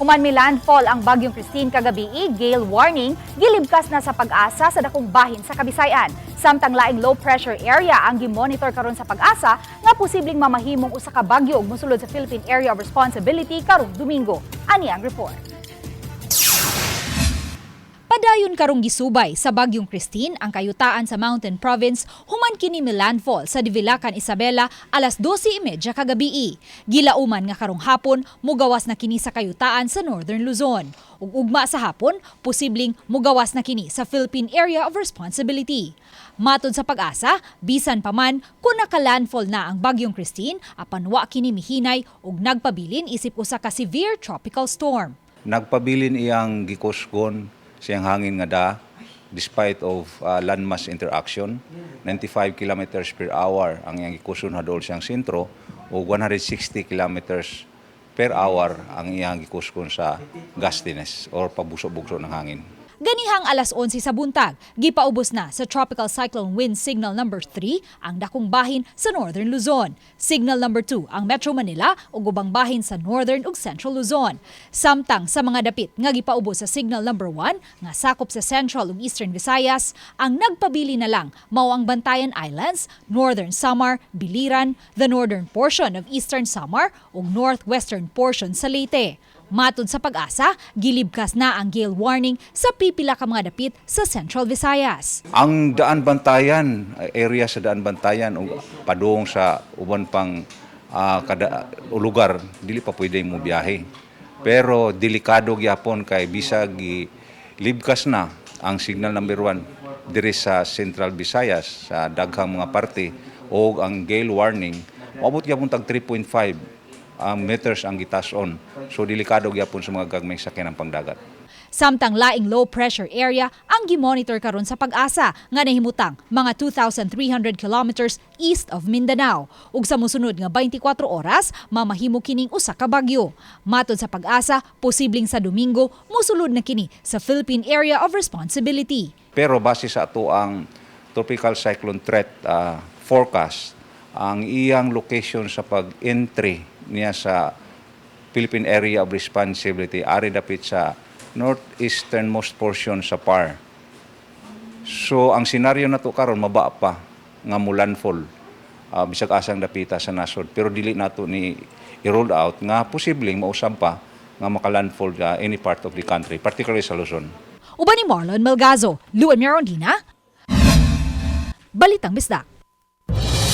Human mi landfall ang bagyong Christine kagabi, gale warning, gilibkas na sa Pag-asa sa dakong bahin sa Kabisayan. Samtang laing low pressure area ang gimonitor karon sa Pag-asa nga posibleng mamahimong usa ka bagyo ug mosulod sa Philippine Area of Responsibility karong Domingo. Ani ang report. Padayon karong gisubay sa bagyong Christine ang kayutaan sa Mountain Province human kini mi landfall sa Divilacan, Isabela alas 12:30 kagabi. Gilauman nga karong hapon mugawas na kini sa kayutaan sa Northern Luzon. Ug ugma sa hapon posibleng mugawas na kini sa Philippine Area of Responsibility. Matod sa Pag-asa, bisan pa man kung naka-landfall na ang bagyong Christine, apan wa kini mihinay ug nagpabilin isip usa ka severe tropical storm. Nagpabilin iyang gikusgon siyang hangin nga da despite of landmass interaction. 95 kilometers per hour ang iyang gikuson hadol siyang sentro o 160 kilometers per hour ang iyang gikuskon sa gustiness or pabusok-bugso ng hangin. Ganihang alas 11 sa buntag, gipaubos na sa Tropical Cyclone Wind Signal number 3 ang dakong bahin sa Northern Luzon. Signal number 2 ang Metro Manila ug ubang bahin sa Northern ug Central Luzon. Samtang sa mga dapit nga gipaubos sa Signal number 1 nga sakop sa Central ug Eastern Visayas, ang nagpabili na lang mao ang Bantayan Islands, Northern Samar, Biliran, the northern portion of Eastern Samar ug northwestern portion sa Leyte. Matod sa Pag-asa, gilibkas na ang gale warning sa pipila ka mga dapit sa Central Visayas. Ang Daan Bantayan, area sa Daan Bantayan o padung sa uban pang lugar, dili pa pwede mo biyahe. Pero delikado gyapon kay bisag gilibkas na ang signal number 1 diri sa Central Visayas sa daghang mga parte o ang gale warning maabot gyapon tag 3.5 meters ang gitason. So delikado gyapon sa mga gagmayng sakyanan pangdagat. Samtang laing low pressure area ang gimonitor karon sa Pag-asa nga nahimutang mga 2,300 kilometers east of Mindanao. Ug sa mosunod nga 24 oras mamahimo kining usa ka bagyo. Matod sa Pag-asa, posibleng sa Domingo mosulod na kini sa Philippine Area of Responsibility. Pero base sa ato ang tropical cyclone threat forecast, ang iyang location sa pag-entry niya sa Philippine Area of Responsibility ari dapit sa northeasternmost portion sa PAR. So ang senaryo nato karon maba pa nga mulandfall bisag asang dapita sa nasod, pero dili nato ni i-roll out nga posibleng mausab pa nga makalandfall sa any part of the country, particularly sa Luzon. Uban ni Marlon Melgazo, Luan Mirondina, Balitang Bisdak.